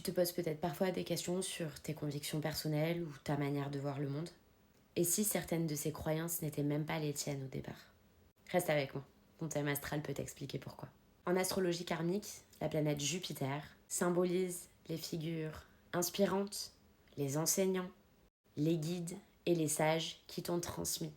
te poses peut-être parfois des questions sur tes convictions personnelles ou ta manière de voir le monde. Et si certaines de ces croyances n'étaient même pas les tiennes au départ? Reste avec moi, ton thème astral peut t'expliquer pourquoi. En astrologie karmique, la planète Jupiter symbolise les figures inspirantes, les enseignants, les guides et les sages qui t'ont transmis,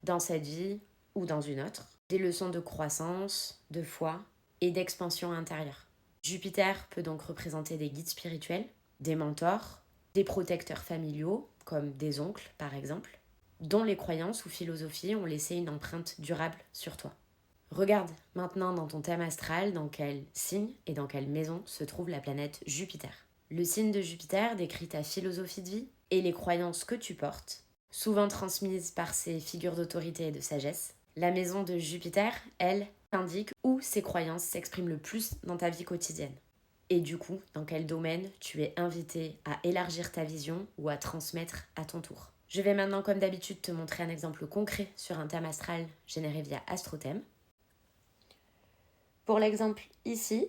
dans cette vie ou dans une autre, des leçons de croissance, de foi et d'expansion intérieure. Jupiter peut donc représenter des guides spirituels, des mentors, des protecteurs familiaux, comme des oncles par exemple, dont les croyances ou philosophies ont laissé une empreinte durable sur toi. Regarde maintenant dans ton thème astral dans quel signe et dans quelle maison se trouve la planète Jupiter. Le signe de Jupiter décrit ta philosophie de vie et les croyances que tu portes, souvent transmises par ces figures d'autorité et de sagesse. La maison de Jupiter, elle, t'indique où ces croyances s'expriment le plus dans ta vie quotidienne. Et du coup, dans quel domaine tu es invité à élargir ta vision ou à transmettre à ton tour. Je vais maintenant, comme d'habitude, te montrer un exemple concret sur un thème astral généré via AstroThème. Pour l'exemple ici,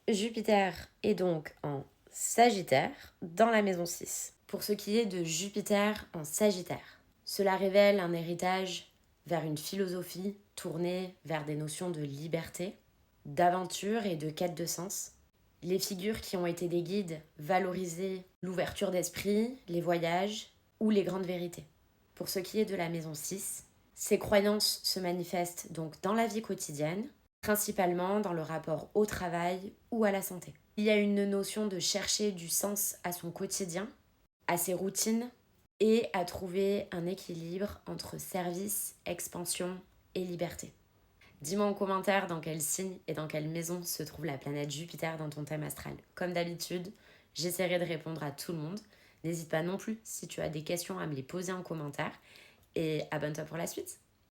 Jupiter est donc en Sagittaire dans la maison 6. Pour ce qui est de Jupiter en Sagittaire, cela révèle un héritage vers une philosophie tournée vers des notions de liberté, d'aventure et de quête de sens. Les figures qui ont été des guides valorisaient l'ouverture d'esprit, les voyages ou les grandes vérités. Pour ce qui est de la maison 6, ces croyances se manifestent donc dans la vie quotidienne, principalement dans le rapport au travail ou à la santé. Il y a une notion de chercher du sens à son quotidien, à ses routines et à trouver un équilibre entre service, expansion et liberté. Dis-moi en commentaire dans quel signe et dans quelle maison se trouve la planète Jupiter dans ton thème astral. Comme d'habitude, j'essaierai de répondre à tout le monde. N'hésite pas non plus si tu as des questions à me les poser en commentaire et abonne-toi pour la suite.